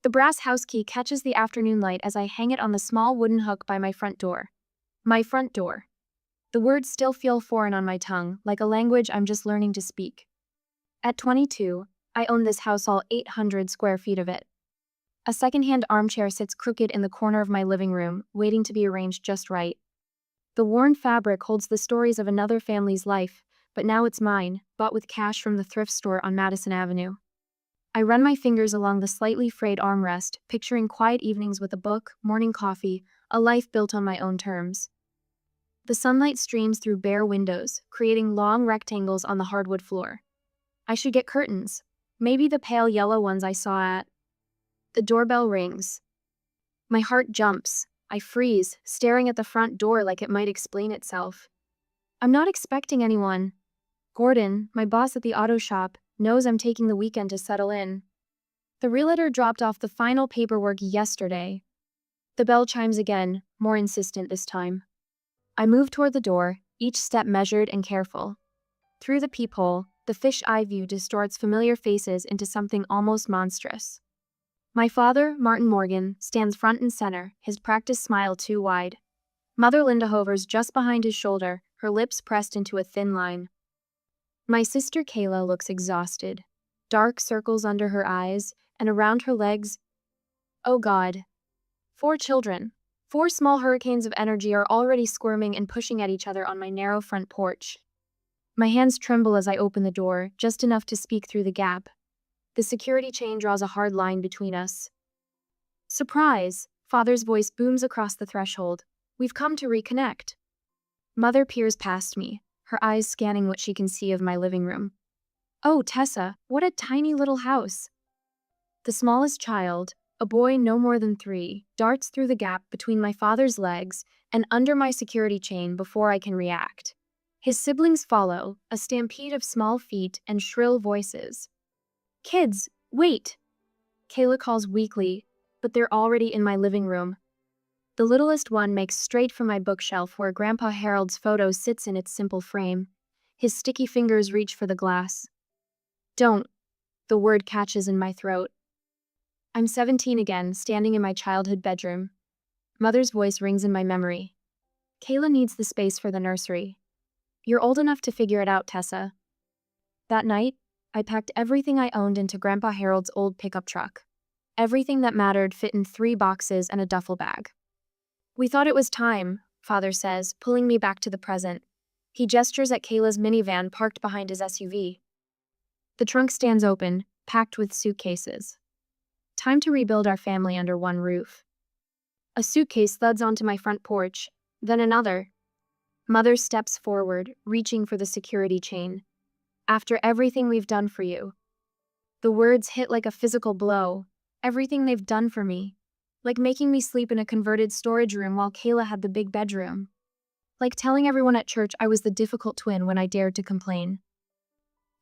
The brass house key catches the afternoon light as I hang it on the small wooden hook by my front door. My front door. The words still feel foreign on my tongue, like a language I'm just learning to speak. At 22, I own this house, all 800 square feet of it. A secondhand armchair sits crooked in the corner of my living room, waiting to be arranged just right. The worn fabric holds the stories of another family's life, but now it's mine, bought with cash from the thrift store on Madison Avenue. I run my fingers along the slightly frayed armrest, picturing quiet evenings with a book, morning coffee, a life built on my own terms. The sunlight streams through bare windows, creating long rectangles on the hardwood floor. I should get curtains, maybe the pale yellow ones I saw at. The doorbell rings. My heart jumps. I freeze, staring at the front door like it might explain itself. I'm not expecting anyone. Gordon, my boss at the auto shop, knows I'm taking the weekend to settle in. The realtor dropped off the final paperwork yesterday. The bell chimes again, more insistent this time. I move toward the door, each step measured and careful. Through the peephole, the fish-eye view distorts familiar faces into something almost monstrous. My father, Martin Morgan, stands front and center, his practiced smile too wide. Mother Linda hovers just behind his shoulder, her lips pressed into a thin line. My sister Kayla looks exhausted. Dark circles under her eyes, and around her legs. Oh God. 4 children. 4 small hurricanes of energy are already squirming and pushing at each other on my narrow front porch. My hands tremble as I open the door, just enough to speak through the gap. The security chain draws a hard line between us. Surprise! Father's voice booms across the threshold. We've come to reconnect. Mother peers past me, her eyes scanning what she can see of my living room. Oh, Tessa, what a tiny little house. The smallest child, a boy no more than 3, darts through the gap between my father's legs and under my security chain before I can react. His siblings follow, a stampede of small feet and shrill voices. Kids, wait! Kayla calls weakly, but they're already in my living room. The littlest one makes straight for my bookshelf where Grandpa Harold's photo sits in its simple frame. His sticky fingers reach for the glass. Don't. The word catches in my throat. I'm 17 again, standing in my childhood bedroom. Mother's voice rings in my memory. Kayla needs the space for the nursery. You're old enough to figure it out, Tessa. That night, I packed everything I owned into Grandpa Harold's old pickup truck. Everything that mattered fit in 3 boxes and a duffel bag. We thought it was time, Father says, pulling me back to the present. He gestures at Kayla's minivan parked behind his SUV. The trunk stands open, packed with suitcases. Time to rebuild our family under one roof. A suitcase thuds onto my front porch, then another. Mother steps forward, reaching for the security chain. After everything we've done for you. The words hit like a physical blow. Everything they've done for me. Like making me sleep in a converted storage room while Kayla had the big bedroom. Like telling everyone at church I was the difficult twin when I dared to complain.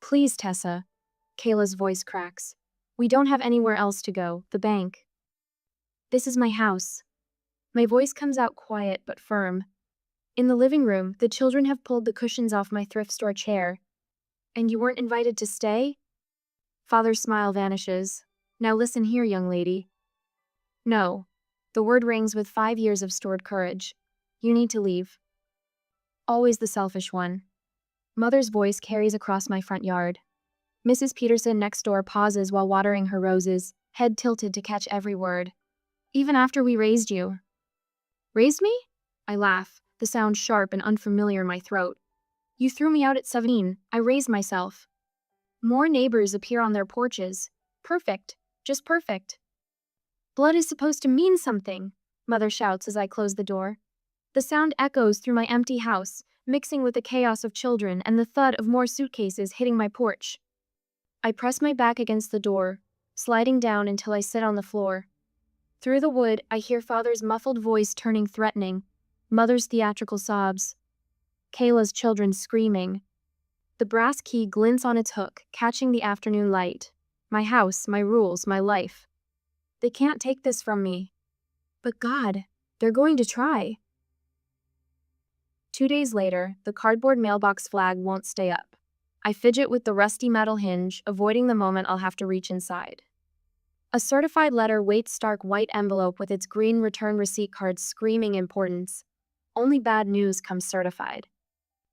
Please, Tessa. Kayla's voice cracks. We don't have anywhere else to go, the bank. This is my house. My voice comes out quiet but firm. In the living room, the children have pulled the cushions off my thrift store chair. And you weren't invited to stay? Father's smile vanishes. Now listen here, young lady. No. The word rings with 5 years of stored courage. You need to leave. Always the selfish one. Mother's voice carries across my front yard. Mrs. Peterson next door pauses while watering her roses, head tilted to catch every word. Even after we raised you. Raised me? I laugh, the sound sharp and unfamiliar in my throat. You threw me out at 17. I raised myself. More neighbors appear on their porches. Perfect. Just perfect. Blood is supposed to mean something, Mother shouts as I close the door. The sound echoes through my empty house, mixing with the chaos of children and the thud of more suitcases hitting my porch. I press my back against the door, sliding down until I sit on the floor. Through the wood, I hear Father's muffled voice turning threatening, Mother's theatrical sobs, Kayla's children screaming. The brass key glints on its hook, catching the afternoon light. My house, my rules, my life. They can't take this from me. But God, they're going to try. 2 days later, the cardboard mailbox flag won't stay up. I fidget with the rusty metal hinge, avoiding the moment I'll have to reach inside. A certified letter waits stark white envelope with its green return receipt card screaming importance. Only bad news comes certified.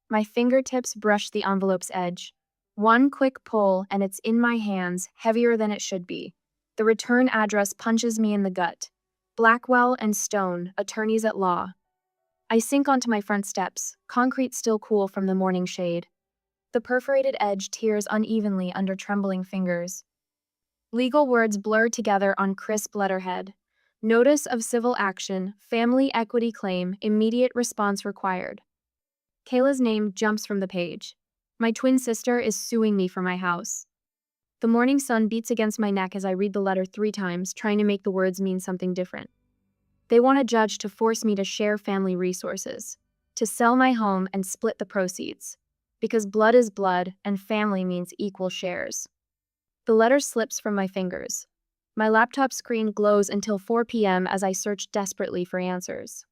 My fingertips brush the envelope's edge. One quick pull and it's in my hands, heavier than it should be. The return address punches me in the gut. Blackwell and Stone, attorneys at law. I sink onto my front steps, concrete still cool from the morning shade. The perforated edge tears unevenly under trembling fingers. Legal words blur together on crisp letterhead. Notice of civil action, family equity claim, immediate response required. Kayla's name jumps from the page. My twin sister is suing me for my house. The morning sun beats against my neck as I read the letter 3 times, trying to make the words mean something different. They want a judge to force me to share family resources, to sell my home and split the proceeds, because blood is blood and family means equal shares. The letter slips from my fingers. My laptop screen glows until 4 p.m. as I search desperately for answers.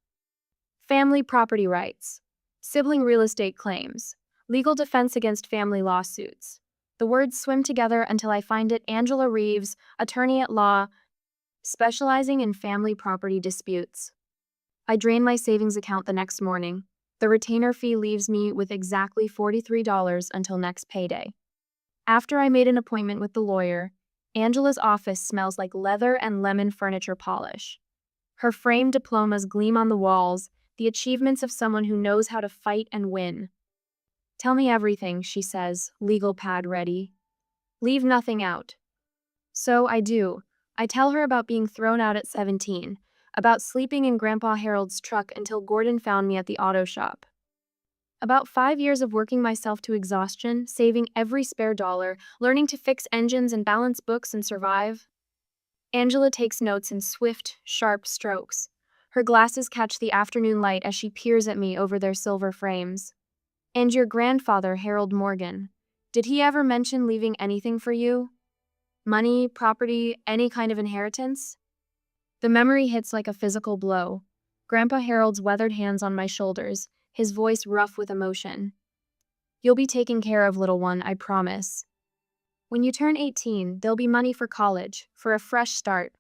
Family property rights, sibling real estate claims, legal defense against family lawsuits. The words swim together until I find it. Angela Reeves, attorney at law, specializing in family property disputes. I drain my savings account the next morning. The retainer fee leaves me with exactly $43 until next payday. After I made an appointment with the lawyer, Angela's office smells like leather and lemon furniture polish. Her framed diplomas gleam on the walls, the achievements of someone who knows how to fight and win. Tell me everything, she says, legal pad ready. Leave nothing out. So I do. I tell her about being thrown out at 17, about sleeping in Grandpa Harold's truck until Gordon found me at the auto shop. About 5 years of working myself to exhaustion, saving every spare dollar, learning to fix engines and balance books and survive. Angela takes notes in swift, sharp strokes. Her glasses catch the afternoon light as she peers at me over their silver frames. And your grandfather, Harold Morgan, did he ever mention leaving anything for you? Money, property, any kind of inheritance? The memory hits like a physical blow. Grandpa Harold's weathered hands on my shoulders, his voice rough with emotion. You'll be taken care of, little one, I promise. When you turn 18, there'll be money for college, for a fresh start.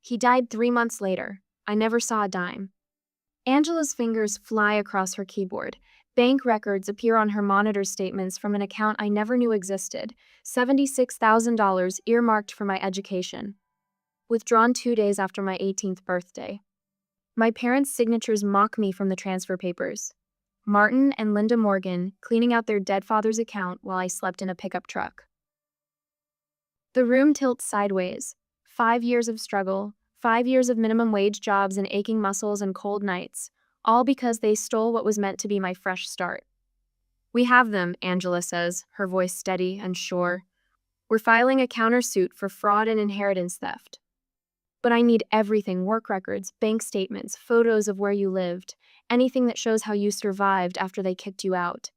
He died 3 months later. I never saw a dime. Angela's fingers fly across her keyboard. Bank records appear on her monitor statements from an account I never knew existed, $76,000 earmarked for my education. Withdrawn 2 days after my 18th birthday. My parents' signatures mock me from the transfer papers. Martin and Linda Morgan cleaning out their dead father's account while I slept in a pickup truck. The room tilts sideways. 5 years of struggle, 5 years of minimum wage jobs and aching muscles and cold nights, all because they stole what was meant to be my fresh start. We have them, Angela says, her voice steady and sure. We're filing a countersuit for fraud and inheritance theft. But I need everything, work records, bank statements, photos of where you lived, anything that shows how you survived after they kicked you out.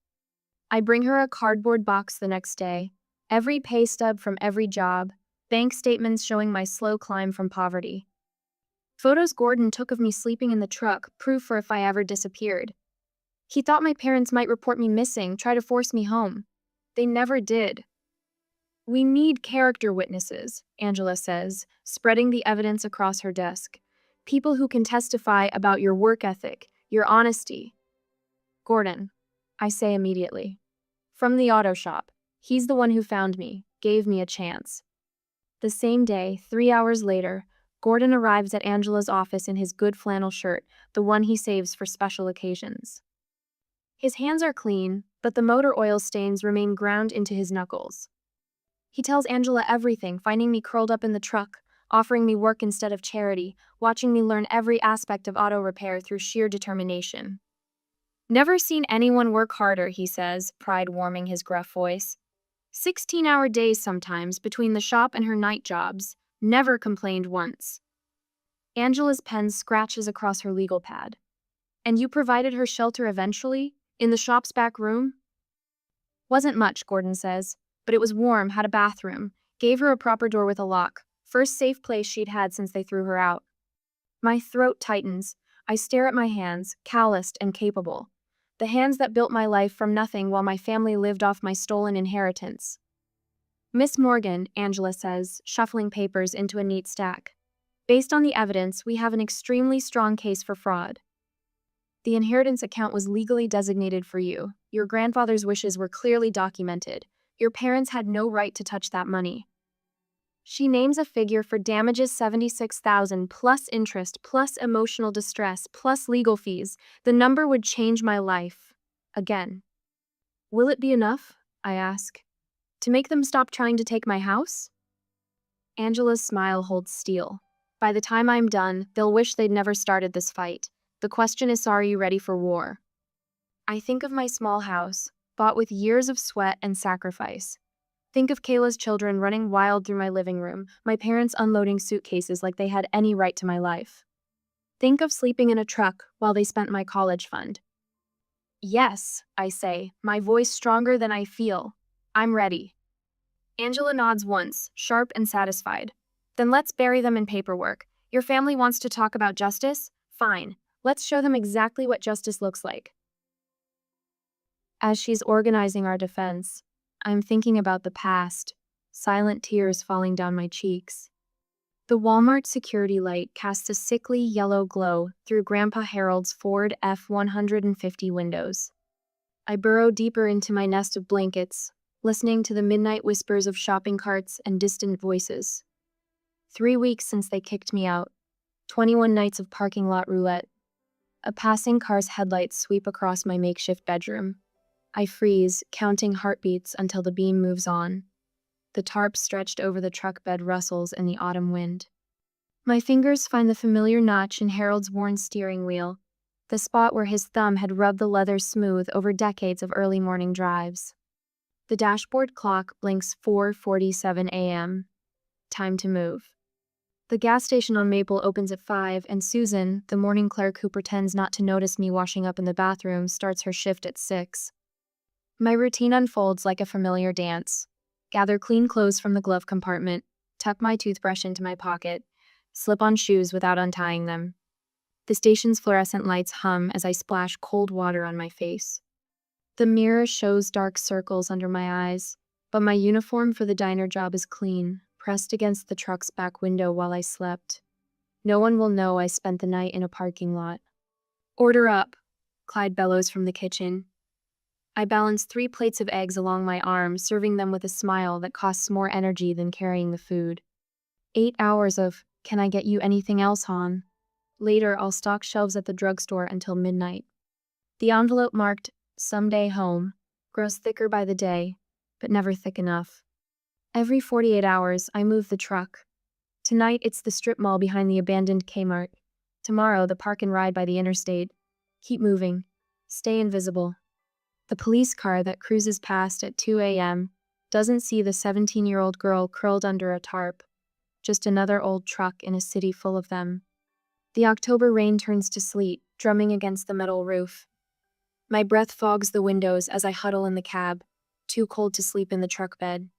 I bring her a cardboard box the next day, every pay stub from every job, bank statements showing my slow climb from poverty. Photos Gordon took of me sleeping in the truck, proof for if I ever disappeared. He thought my parents might report me missing, try to force me home. They never did. We need character witnesses, Angela says, spreading the evidence across her desk. People who can testify about your work ethic, your honesty. Gordon, I say immediately. From the auto shop. He's the one who found me, gave me a chance. The same day, 3 hours later, Gordon arrives at Angela's office in his good flannel shirt, the one he saves for special occasions. His hands are clean, but the motor oil stains remain ground into his knuckles. He tells Angela everything, finding me curled up in the truck, offering me work instead of charity, watching me learn every aspect of auto repair through sheer determination. Never seen anyone work harder, he says, pride warming his gruff voice. 16-hour days sometimes between the shop and her night jobs. Never complained once. Angela's pen scratches across her legal pad. And you provided her shelter eventually? In the shop's back room? Wasn't much, Gordon says. But it was warm, had a bathroom, gave her a proper door with a lock, first safe place she'd had since they threw her out. My throat tightens. I stare at my hands, calloused and capable. The hands that built my life from nothing while my family lived off my stolen inheritance. Miss Morgan, Angela says, shuffling papers into a neat stack. Based on the evidence, we have an extremely strong case for fraud. The inheritance account was legally designated for you. Your grandfather's wishes were clearly documented. Your parents had no right to touch that money. She names a figure for damages: $76,000 plus interest plus emotional distress plus legal fees. The number would change my life. Again. Will it be enough? I ask. To make them stop trying to take my house? Angela's smile holds steel. By the time I'm done, they'll wish they'd never started this fight. The question is, are you ready for war? I think of my small house, bought with years of sweat and sacrifice. Think of Kayla's children running wild through my living room, my parents unloading suitcases like they had any right to my life. Think of sleeping in a truck while they spent my college fund. Yes, I say, my voice stronger than I feel. I'm ready. Angela nods once, sharp and satisfied. Then let's bury them in paperwork. Your family wants to talk about justice? Fine. Let's show them exactly what justice looks like. As she's organizing our defense, I'm thinking about the past, silent tears falling down my cheeks. The Walmart security light casts a sickly yellow glow through Grandpa Harold's Ford F-150 windows. I burrow deeper into my nest of blankets, listening to the midnight whispers of shopping carts and distant voices. 3 weeks since they kicked me out. 21 nights of parking lot roulette. A passing car's headlights sweep across my makeshift bedroom. I freeze, counting heartbeats until the beam moves on. The tarp stretched over the truck bed rustles in the autumn wind. My fingers find the familiar notch in Harold's worn steering wheel, the spot where his thumb had rubbed the leather smooth over decades of early morning drives. The dashboard clock blinks 4:47 a.m. Time to move. The gas station on Maple opens at 5, and Susan, the morning clerk who pretends not to notice me washing up in the bathroom, starts her shift at 6. My routine unfolds like a familiar dance. Gather clean clothes from the glove compartment, tuck my toothbrush into my pocket, slip on shoes without untying them. The station's fluorescent lights hum as I splash cold water on my face. The mirror shows dark circles under my eyes, but my uniform for the diner job is clean, pressed against the truck's back window while I slept. No one will know I spent the night in a parking lot. Order up, Clyde bellows from the kitchen. I balance 3 plates of eggs along my arm, serving them with a smile that costs more energy than carrying the food. 8 hours of, "Can I get you anything else, hon?" Later, I'll stock shelves at the drugstore until midnight. The envelope marked, "Someday home," grows thicker by the day, but never thick enough. Every 48 hours, I move the truck. Tonight, it's the strip mall behind the abandoned Kmart. Tomorrow, the park and ride by the interstate. Keep moving. Stay invisible. The police car that cruises past at 2 a.m. doesn't see the 17-year-old girl curled under a tarp. Just another old truck in a city full of them. The October rain turns to sleet, drumming against the metal roof. My breath fogs the windows as I huddle in the cab, too cold to sleep in the truck bed.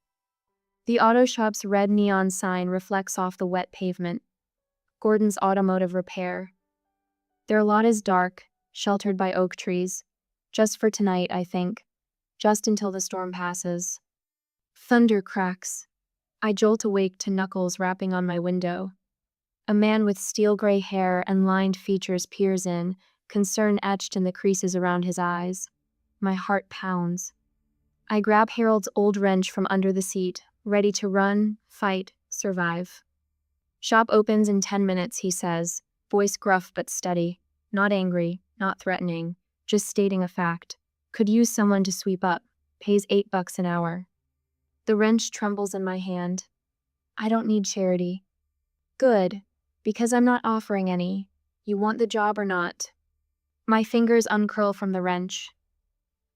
The auto shop's red neon sign reflects off the wet pavement. Gordon's Automotive Repair. Their lot is dark, sheltered by oak trees. Just for tonight, I think. Just until the storm passes. Thunder cracks. I jolt awake to knuckles rapping on my window. A man with steel gray hair and lined features peers in, concern etched in the creases around his eyes. My heart pounds. I grab Harold's old wrench from under the seat, ready to run, fight, survive. Shop opens in 10 minutes, he says, voice gruff but steady. Not angry, not threatening, just stating a fact. Could use someone to sweep up. Pays $8 an hour. The wrench trembles in my hand. I don't need charity. Good, because I'm not offering any. You want the job or not? My fingers uncurl from the wrench.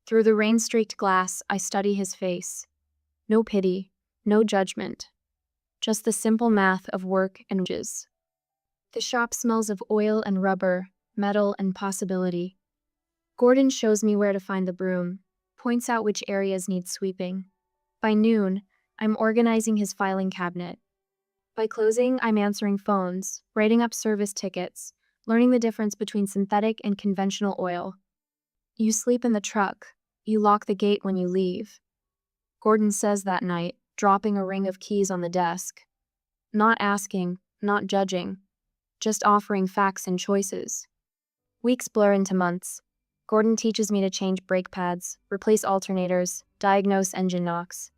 Through the rain-streaked glass, I study his face. No pity, no judgment. Just the simple math of work and wages. The shop smells of oil and rubber, metal and possibility. Gordon shows me where to find the broom, points out which areas need sweeping. By noon, I'm organizing his filing cabinet. By closing, I'm answering phones, writing up service tickets, learning the difference between synthetic and conventional oil. You sleep in the truck. You lock the gate when you leave. Gordon says that night, dropping a ring of keys on the desk. Not asking, not judging, just offering facts and choices. Weeks blur into months. Gordon teaches me to change brake pads, replace alternators, diagnose engine knocks.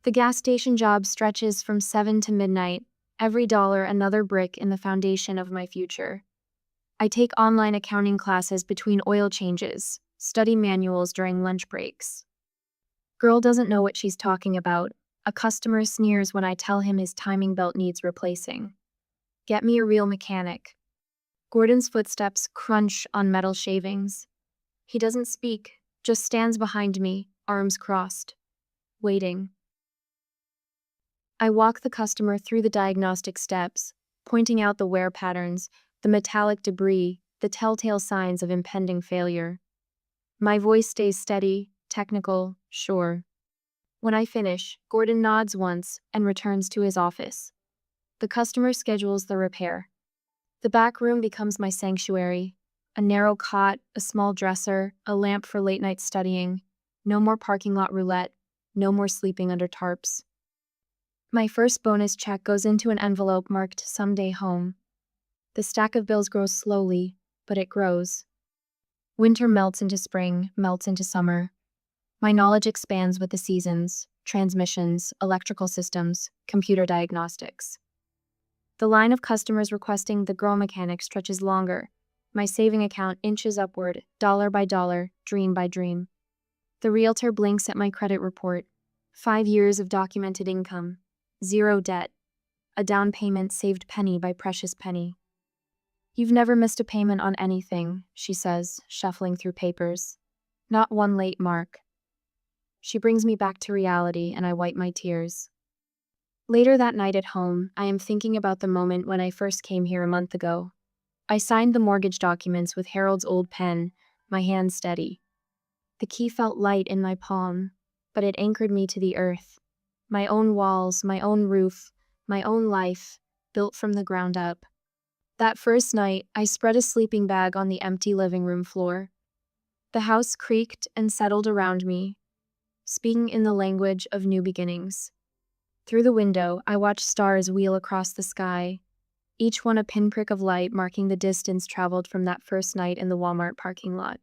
The gas station job stretches from 7 to midnight, every dollar another brick in the foundation of my future. I take online accounting classes between oil changes, study manuals during lunch breaks. Girl doesn't know what she's talking about. A customer sneers when I tell him his timing belt needs replacing. Get me a real mechanic. Gordon's footsteps crunch on metal shavings. He doesn't speak, just stands behind me, arms crossed, waiting. I walk the customer through the diagnostic steps, pointing out the wear patterns, the metallic debris, the telltale signs of impending failure. My voice stays steady, technical, sure. When I finish, Gordon nods once and returns to his office. The customer schedules the repair. The back room becomes my sanctuary. A narrow cot, a small dresser, a lamp for late-night studying. No more parking lot roulette, no more sleeping under tarps. My first bonus check goes into an envelope marked "Someday Home." The stack of bills grows slowly, but it grows. Winter melts into spring, melts into summer. My knowledge expands with the seasons, transmissions, electrical systems, computer diagnostics. The line of customers requesting the girl mechanic stretches longer. My saving account inches upward, dollar by dollar, dream by dream. The realtor blinks at my credit report. 5 years of documented income. 0 debt. A down payment saved penny by precious penny. You've never missed a payment on anything, she says, shuffling through papers. Not one late mark. She brings me back to reality, and I wipe my tears. Later that night at home, I am thinking about the moment when I first came here a month ago. I signed the mortgage documents with Harold's old pen, my hand steady. The key felt light in my palm, but it anchored me to the earth. My own walls, my own roof, my own life, built from the ground up. That first night, I spread a sleeping bag on the empty living room floor. The house creaked and settled around me, speaking in the language of new beginnings. Through the window, I watched stars wheel across the sky, each one a pinprick of light marking the distance traveled from that first night in the Walmart parking lot.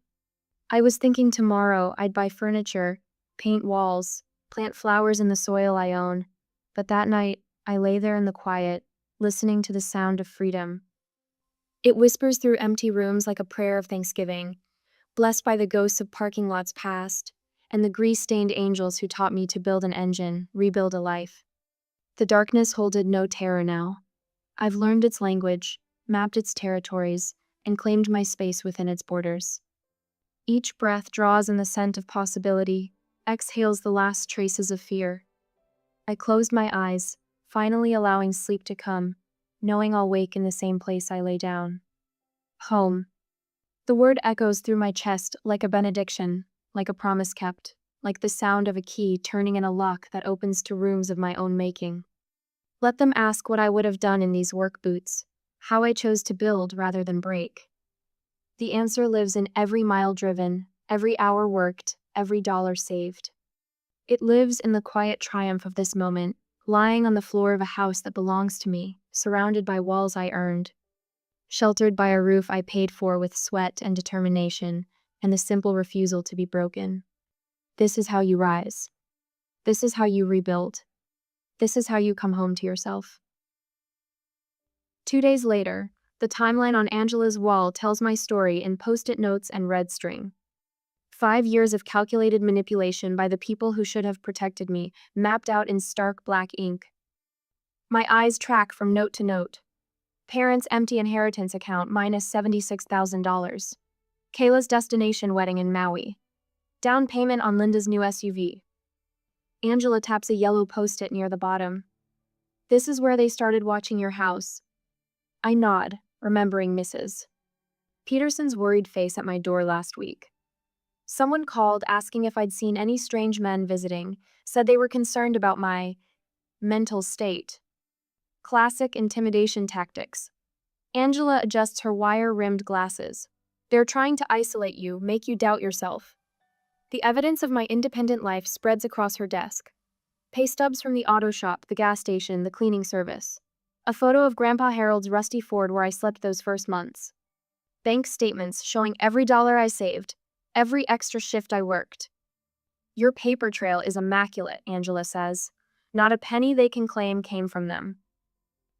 I was thinking tomorrow I'd buy furniture, paint walls, plant flowers in the soil I own, but that night I lay there in the quiet, listening to the sound of freedom. It whispers through empty rooms like a prayer of thanksgiving, blessed by the ghosts of parking lots past, and the grease-stained angels who taught me to build an engine, rebuild a life. The darkness holded no terror now. I've learned its language, mapped its territories, and claimed my space within its borders. Each breath draws in the scent of possibility, exhales the last traces of fear. I closed my eyes, finally allowing sleep to come, knowing I'll wake in the same place I lay down. Home. The word echoes through my chest like a benediction, like a promise kept, like the sound of a key turning in a lock that opens to rooms of my own making. Let them ask what I would have done in these work boots, how I chose to build rather than break. The answer lives in every mile driven, every hour worked, every dollar saved. It lives in the quiet triumph of this moment, lying on the floor of a house that belongs to me, surrounded by walls I earned, sheltered by a roof I paid for with sweat and determination, and the simple refusal to be broken. This is how you rise. This is how you rebuild. This is how you come home to yourself. 2 days later, the timeline on Angela's wall tells my story in post-it notes and red string. 5 years of calculated manipulation by the people who should have protected me, mapped out in stark black ink. My eyes track from note to note. Parents' empty inheritance account minus $76,000. Kayla's destination wedding in Maui. Down payment on Linda's new SUV. Angela taps a yellow post-it near the bottom. This is where they started watching your house. I nod, remembering Mrs. Peterson's worried face at my door last week. Someone called asking if I'd seen any strange men visiting, said they were concerned about my mental state. Classic intimidation tactics. Angela adjusts her wire-rimmed glasses. They're trying to isolate you, make you doubt yourself. The evidence of my independent life spreads across her desk. Pay stubs from the auto shop, the gas station, the cleaning service. A photo of Grandpa Harold's rusty Ford where I slept those first months. Bank statements showing every dollar I saved, every extra shift I worked. Your paper trail is immaculate, Angela says. Not a penny they can claim came from them.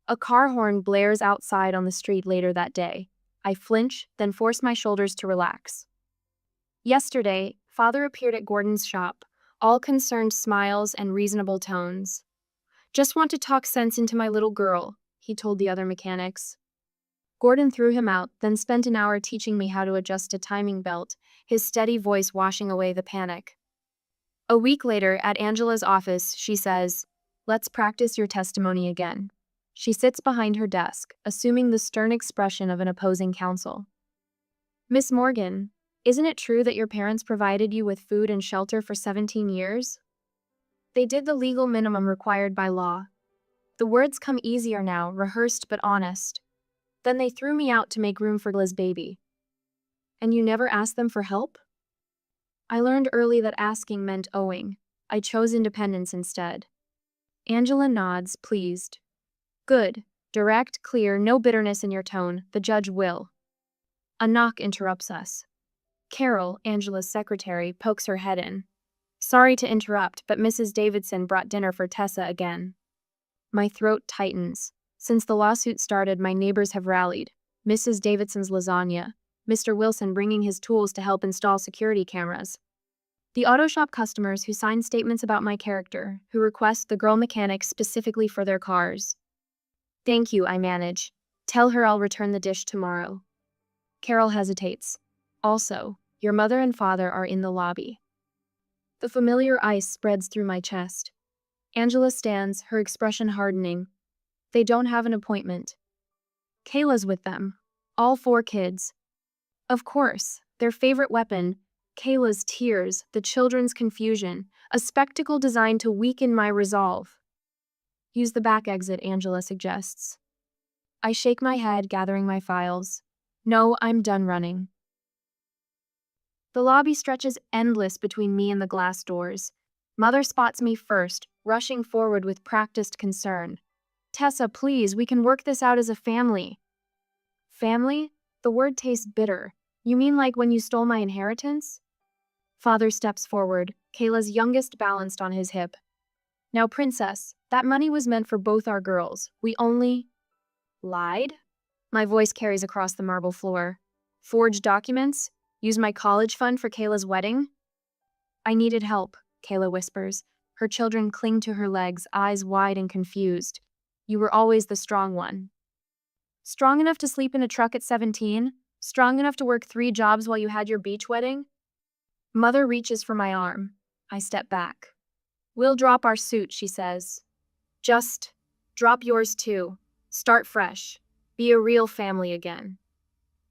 A car horn blares outside on the street later that day. I flinch, then force my shoulders to relax. Yesterday, Father appeared at Gordon's shop, all concerned smiles and reasonable tones. Just want to talk sense into my little girl, he told the other mechanics. Gordon threw him out, then spent an hour teaching me how to adjust a timing belt, his steady voice washing away the panic. A week later, at Angela's office, she says, "Let's practice your testimony again." She sits behind her desk, assuming the stern expression of an opposing counsel. "Miss Morgan, isn't it true that your parents provided you with food and shelter for 17 years? They did the legal minimum required by law." The words come easier now, rehearsed but honest. "Then they threw me out to make room for Liz baby." "And you never asked them for help?" "I learned early that asking meant owing. I chose independence instead." Angela nods, pleased. "Good. Direct, clear, no bitterness in your tone. The judge will." A knock interrupts us. Carol, Angela's secretary, pokes her head in. "Sorry to interrupt, but Mrs. Davidson brought dinner for Tessa again." My throat tightens. Since the lawsuit started, my neighbors have rallied. Mrs. Davidson's lasagna, Mr. Wilson bringing his tools to help install security cameras. The auto shop customers who sign statements about my character, who request the girl mechanics specifically for their cars. "Thank you," I manage. "Tell her I'll return the dish tomorrow." Carol hesitates. "Also, your mother and father are in the lobby." The familiar ice spreads through my chest. Angela stands, her expression hardening. "They don't have an appointment." "Kayla's with them. All 4 kids." Of course, their favorite weapon, Kayla's tears, the children's confusion, a spectacle designed to weaken my resolve. "Use the back exit," Angela suggests. I shake my head, gathering my files. "No, I'm done running." The lobby stretches endless between me and the glass doors. Mother spots me first, rushing forward with practiced concern. "Tessa, please, we can work this out as a family." "Family?" The word tastes bitter. "You mean like when you stole my inheritance?" Father steps forward, Kayla's youngest balanced on his hip. "Now, princess, that money was meant for both our girls. We only..." "Lied?" My voice carries across the marble floor. "Forged documents? Use my college fund for Kayla's wedding?" "I needed help," Kayla whispers. Her children cling to her legs, eyes wide and confused. "You were always the strong one." "Strong enough to sleep in a truck at 17? Strong enough to work 3 jobs while you had your beach wedding?" Mother reaches for my arm. I step back. "We'll drop our suit," she says. "Just drop yours too. Start fresh. Be a real family again."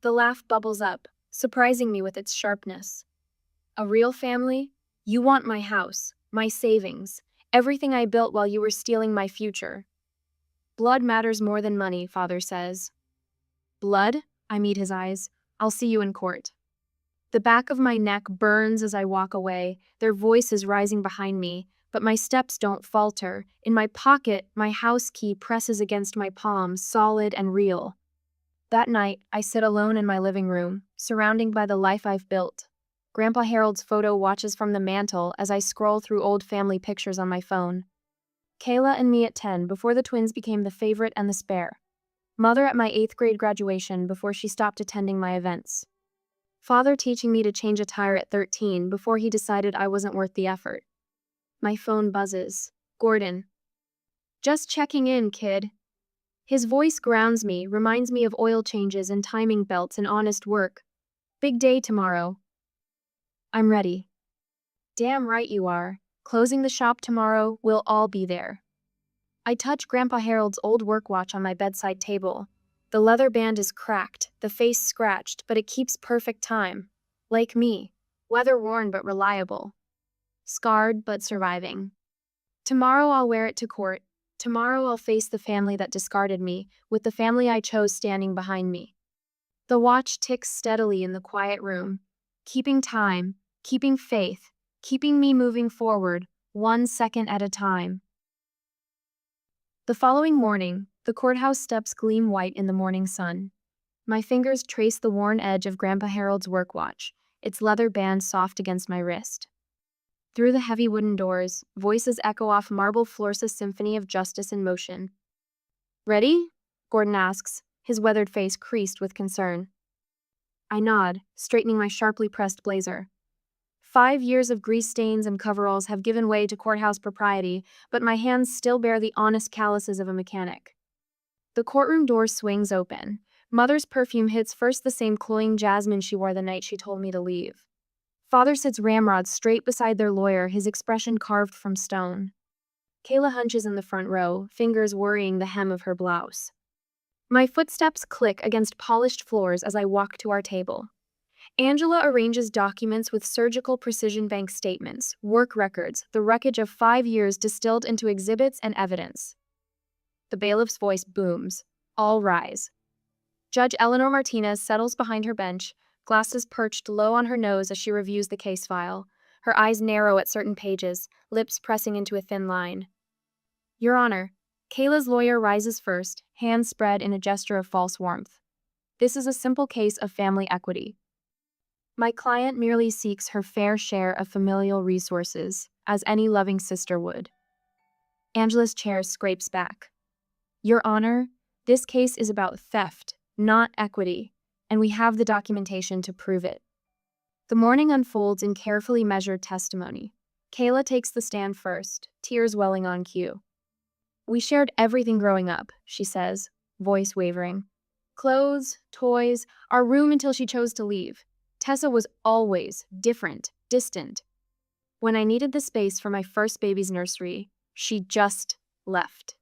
The laugh bubbles up, surprising me with its sharpness. "A real family? You want my house, my savings, everything I built while you were stealing my future." "Blood matters more than money," Father says. "Blood?" I meet his eyes. "I'll see you in court." The back of my neck burns as I walk away, their voices rising behind me, but my steps don't falter. In my pocket, my house key presses against my palm, solid and real. That night, I sit alone in my living room, surrounded by the life I've built. Grandpa Harold's photo watches from the mantle as I scroll through old family pictures on my phone. Kayla and me at 10, before the twins became the favorite and the spare. Mother at my 8th grade graduation before she stopped attending my events. Father teaching me to change a tire at 13 before he decided I wasn't worth the effort. My phone buzzes. "Gordon." "Just checking in, kid." His voice grounds me, reminds me of oil changes and timing belts and honest work. "Big day tomorrow." "I'm ready." "Damn right you are. Closing the shop tomorrow, we'll all be there." I touch Grandpa Harold's old work watch on my bedside table. The leather band is cracked, the face scratched, but it keeps perfect time. Like me, weather-worn but reliable. Scarred but surviving. Tomorrow I'll wear it to court. Tomorrow I'll face the family that discarded me, with the family I chose standing behind me. The watch ticks steadily in the quiet room, keeping time, keeping faith, keeping me moving forward, 1 second at a time. The following morning, the courthouse steps gleam white in the morning sun. My fingers trace the worn edge of Grandpa Harold's work watch, its leather band soft against my wrist. Through the heavy wooden doors, voices echo off marble floor's symphony of justice in motion. "Ready?" Gordon asks, his weathered face creased with concern. I nod, straightening my sharply pressed blazer. 5 years of grease stains and coveralls have given way to courthouse propriety, but my hands still bear the honest calluses of a mechanic. The courtroom door swings open. Mother's perfume hits first the same cloying jasmine she wore the night she told me to leave. Father sits ramrod straight beside their lawyer, his expression carved from stone. Kayla hunches in the front row, fingers worrying the hem of her blouse. My footsteps click against polished floors as I walk to our table. Angela arranges documents with surgical precision, bank statements, work records, the wreckage of 5 years distilled into exhibits and evidence. The bailiff's voice booms. All rise. Judge Eleanor Martinez settles behind her bench, glasses perched low on her nose as she reviews the case file. Her eyes narrow at certain pages, lips pressing into a thin line. Your Honor, Kayla's lawyer rises first, hands spread in a gesture of false warmth. This is a simple case of family equity. My client merely seeks her fair share of familial resources, as any loving sister would. Angela's chair scrapes back. Your Honor, this case is about theft, not equity, and we have the documentation to prove it. The morning unfolds in carefully measured testimony. Kayla takes the stand first, tears welling on cue. We shared everything growing up, she says, voice wavering. Clothes, toys, our room until she chose to leave. Tessa was always different, distant. When I needed the space for my first baby's nursery, she just left.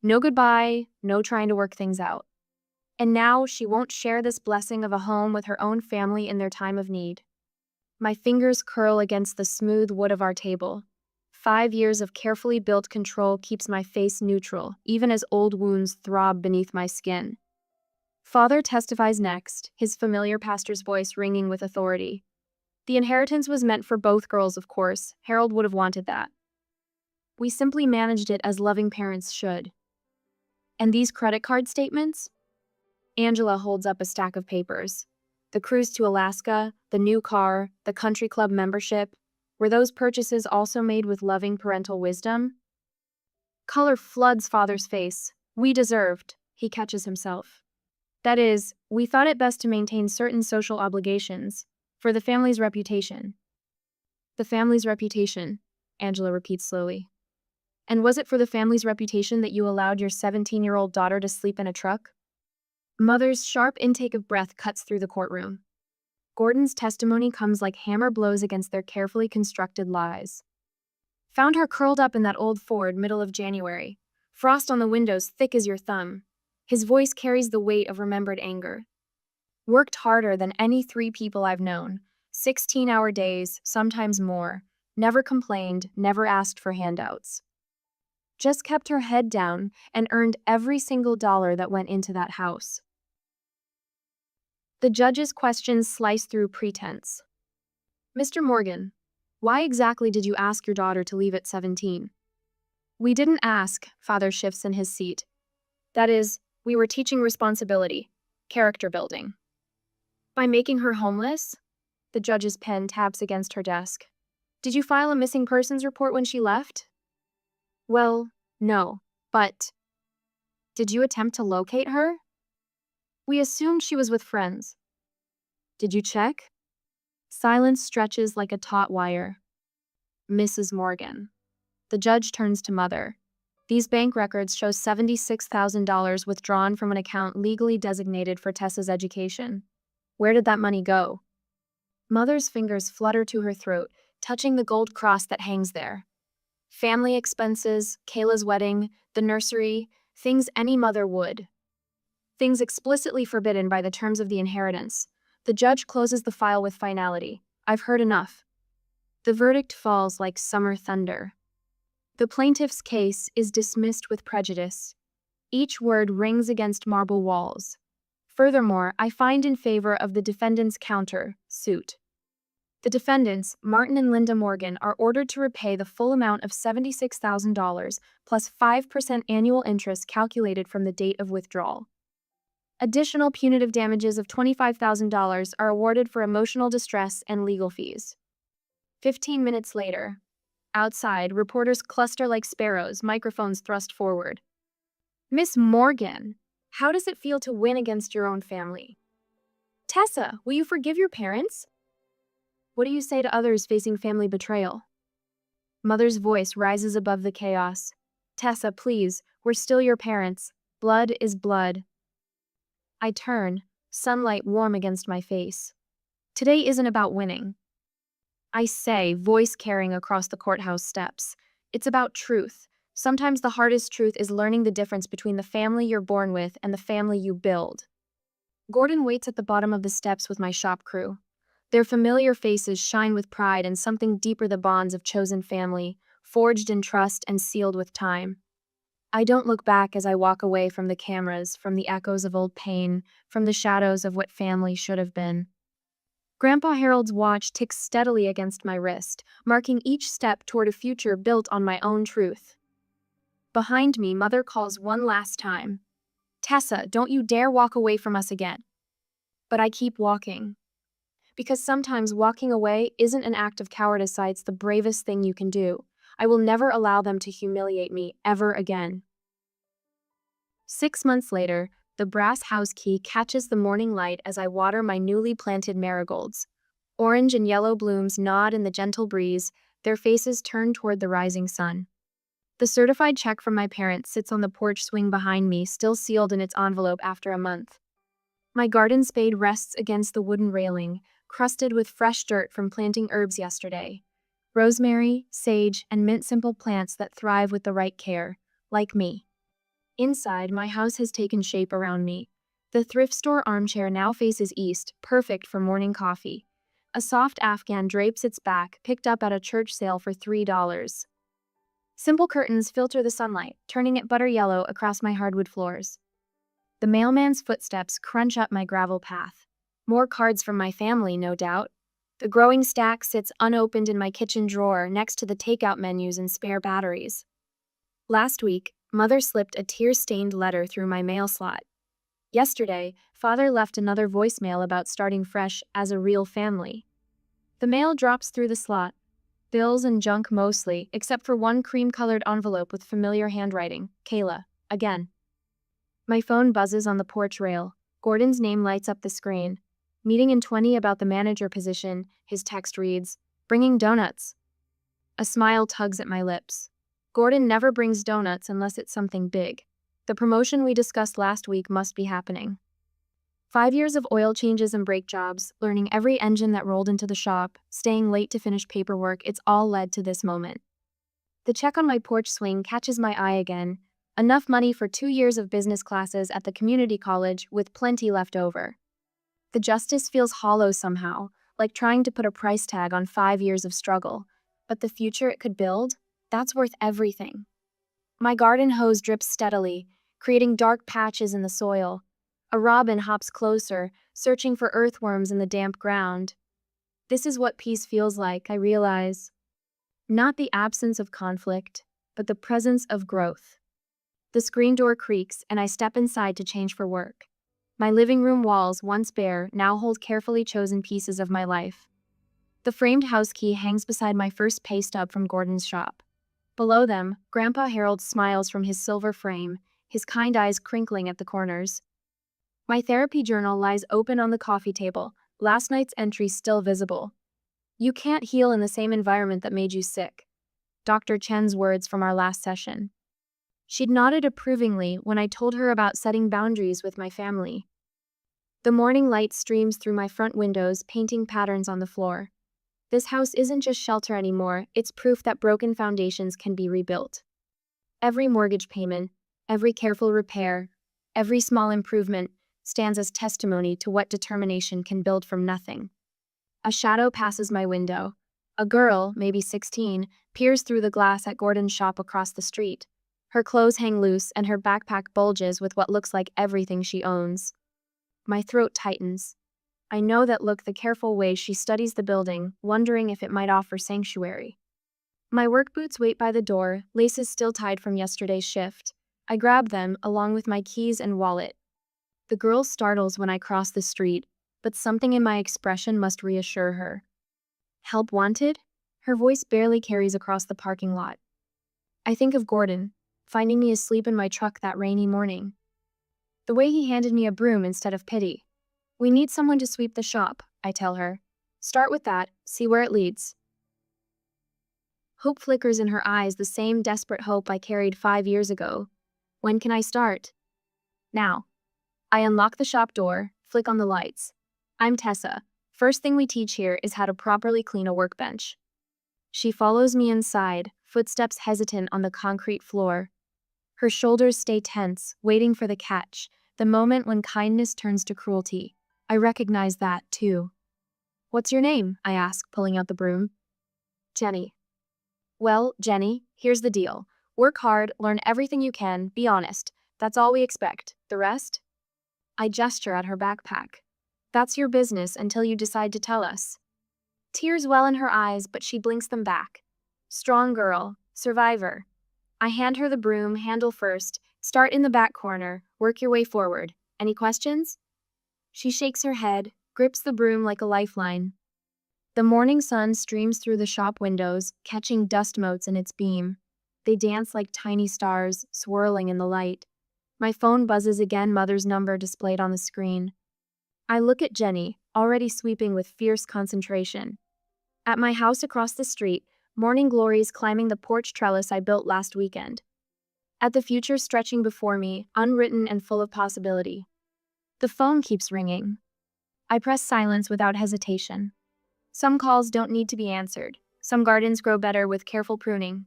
No goodbye, no trying to work things out. And now she won't share this blessing of a home with her own family in their time of need. My fingers curl against the smooth wood of our table. 5 years of carefully built control keeps my face neutral, even as old wounds throb beneath my skin. Father testifies next, his familiar pastor's voice ringing with authority. The inheritance was meant for both girls, of course. Harold would have wanted that. We simply managed it as loving parents should. And these credit card statements? Angela holds up a stack of papers. The cruise to Alaska, the new car, the country club membership. Were those purchases also made with loving parental wisdom? Color floods Father's face. We deserved, he catches himself. That is, we thought it best to maintain certain social obligations, for the family's reputation. The family's reputation, Angela repeats slowly. And was it for the family's reputation that you allowed your 17-year-old daughter to sleep in a truck? Mother's sharp intake of breath cuts through the courtroom. Gordon's testimony comes like hammer blows against their carefully constructed lies. Found her curled up in that old Ford middle of January. Frost on the windows thick as your thumb. His voice carries the weight of remembered anger. Worked harder than any 3 people I've known. 16-hour days, sometimes more. Never complained, never asked for handouts. Just kept her head down and earned every single dollar that went into that house. The judge's questions slice through pretense. Mr. Morgan, why exactly did you ask your daughter to leave at 17? We didn't ask, Father shifts in his seat. That is, we were teaching responsibility, character building. By making her homeless? The judge's pen taps against her desk. Did you file a missing persons report when she left? Well, no, but... Did you attempt to locate her? We assumed she was with friends. Did you check? Silence stretches like a taut wire. Mrs. Morgan. The judge turns to Mother. These bank records show $76,000 withdrawn from an account legally designated for Tessa's education. Where did that money go? Mother's fingers flutter to her throat, touching the gold cross that hangs there. Family expenses, Kayla's wedding, the nursery, things any mother would. Things explicitly forbidden by the terms of the inheritance. The judge closes the file with finality. I've heard enough. The verdict falls like summer thunder. The plaintiff's case is dismissed with prejudice. Each word rings against marble walls. Furthermore, I find in favor of the defendant's counter suit. The defendants, Martin and Linda Morgan, are ordered to repay the full amount of $76,000 plus 5% annual interest calculated from the date of withdrawal. Additional punitive damages of $25,000 are awarded for emotional distress and legal fees. 15 minutes later, outside, reporters cluster like sparrows, microphones thrust forward. Miss Morgan, how does it feel to win against your own family? Tessa, will you forgive your parents? What do you say to others facing family betrayal? Mother's voice rises above the chaos. Tessa, please, we're still your parents. Blood is blood. I turn, sunlight warm against my face. Today isn't about winning. I say, voice carrying across the courthouse steps. It's about truth. Sometimes the hardest truth is learning the difference between the family you're born with and the family you build. Gordon waits at the bottom of the steps with my shop crew. Their familiar faces shine with pride and something deeper, the bonds of chosen family, forged in trust and sealed with time. I don't look back as I walk away from the cameras, from the echoes of old pain, from the shadows of what family should have been. Grandpa Harold's watch ticks steadily against my wrist, marking each step toward a future built on my own truth. Behind me, Mother calls one last time. Tessa, don't you dare walk away from us again. But I keep walking. Because sometimes walking away isn't an act of cowardice, it's the bravest thing you can do. I will never allow them to humiliate me ever again. 6 months later, the brass house key catches the morning light as I water my newly planted marigolds. Orange and yellow blooms nod in the gentle breeze, their faces turned toward the rising sun. The certified check from my parents sits on the porch swing behind me, still sealed in its envelope after a month. My garden spade rests against the wooden railing, crusted with fresh dirt from planting herbs yesterday. Rosemary, sage, and mint, simple plants that thrive with the right care, like me. Inside, my house has taken shape around me. The thrift store armchair now faces east, perfect for morning coffee. A soft Afghan drapes its back, picked up at a church sale for $3. Simple curtains filter the sunlight, turning it butter yellow across my hardwood floors. The mailman's footsteps crunch up my gravel path. More cards from my family, no doubt. The growing stack sits unopened in my kitchen drawer next to the takeout menus and spare batteries. Last week, Mother slipped a tear-stained letter through my mail slot. Yesterday, Father left another voicemail about starting fresh as a real family. The mail drops through the slot. Bills and junk mostly, except for one cream-colored envelope with familiar handwriting. Kayla, again. My phone buzzes on the porch rail. Gordon's name lights up the screen. Meeting in 20 about the manager position, his text reads, "Bringing donuts." A smile tugs at my lips. Gordon never brings donuts unless it's something big. The promotion we discussed last week must be happening. 5 years of oil changes and brake jobs, learning every engine that rolled into the shop, staying late to finish paperwork, it's all led to this moment. The check on my porch swing catches my eye again. Enough money for 2 years of business classes at the community college with plenty left over. The justice feels hollow somehow, like trying to put a price tag on 5 years of struggle. But the future it could build, that's worth everything. My garden hose drips steadily, creating dark patches in the soil. A robin hops closer, searching for earthworms in the damp ground. This is what peace feels like, I realize. Not the absence of conflict, but the presence of growth. The screen door creaks, and I step inside to change for work. My living room walls, once bare, now hold carefully chosen pieces of my life. The framed house key hangs beside my first pay stub from Gordon's shop. Below them, Grandpa Harold smiles from his silver frame, his kind eyes crinkling at the corners. My therapy journal lies open on the coffee table, last night's entry still visible. "You can't heal in the same environment that made you sick." Dr. Chen's words from our last session. She'd nodded approvingly when I told her about setting boundaries with my family. The morning light streams through my front windows, painting patterns on the floor. This house isn't just shelter anymore, it's proof that broken foundations can be rebuilt. Every mortgage payment, every careful repair, every small improvement stands as testimony to what determination can build from nothing. A shadow passes my window. A girl, maybe 16, peers through the glass at Gordon's shop across the street. Her clothes hang loose and her backpack bulges with what looks like everything she owns. My throat tightens. I know that look, the careful way she studies the building, wondering if it might offer sanctuary. My work boots wait by the door, laces still tied from yesterday's shift. I grab them, along with my keys and wallet. The girl startles when I cross the street, but something in my expression must reassure her. Help wanted? Her voice barely carries across the parking lot. I think of Gordon, finding me asleep in my truck that rainy morning. The way he handed me a broom instead of pity. We need someone to sweep the shop, I tell her. Start with that, see where it leads. Hope flickers in her eyes, the same desperate hope I carried 5 years ago. When can I start? Now. I unlock the shop door, flick on the lights. I'm Tessa. First thing we teach here is how to properly clean a workbench. She follows me inside, footsteps hesitant on the concrete floor. Her shoulders stay tense, waiting for the catch, the moment when kindness turns to cruelty. I recognize that, too. What's your name? I ask, pulling out the broom. Jenny. Well, Jenny, here's the deal. Work hard, learn everything you can, be honest. That's all we expect. The rest? I gesture at her backpack. That's your business until you decide to tell us. Tears well in her eyes, but she blinks them back. Strong girl, survivor. I hand her the broom, handle first. Start in the back corner, work your way forward. Any questions? She shakes her head, grips the broom like a lifeline. The morning sun streams through the shop windows, catching dust motes in its beam. They dance like tiny stars, swirling in the light. My phone buzzes again, mother's number displayed on the screen. I look at Jenny, already sweeping with fierce concentration. At my house across the street, morning glories climbing the porch trellis I built last weekend. At the future stretching before me, unwritten and full of possibility. The phone keeps ringing. I press silence without hesitation. Some calls don't need to be answered. Some gardens grow better with careful pruning.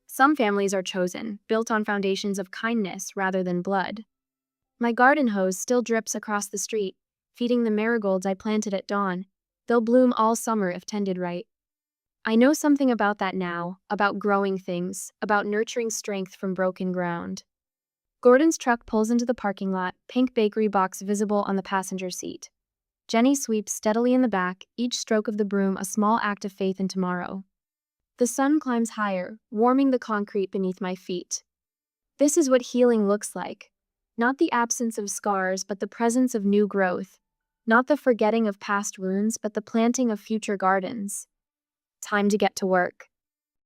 Some families are chosen, built on foundations of kindness rather than blood. My garden hose still drips across the street, feeding the marigolds I planted at dawn. They'll bloom all summer if tended right. I know something about that now, about growing things, about nurturing strength from broken ground. Gordon's truck pulls into the parking lot, pink bakery box visible on the passenger seat. Jenny sweeps steadily in the back, each stroke of the broom a small act of faith in tomorrow. The sun climbs higher, warming the concrete beneath my feet. This is what healing looks like. Not the absence of scars, but the presence of new growth. Not the forgetting of past wounds, but the planting of future gardens. Time to get to work.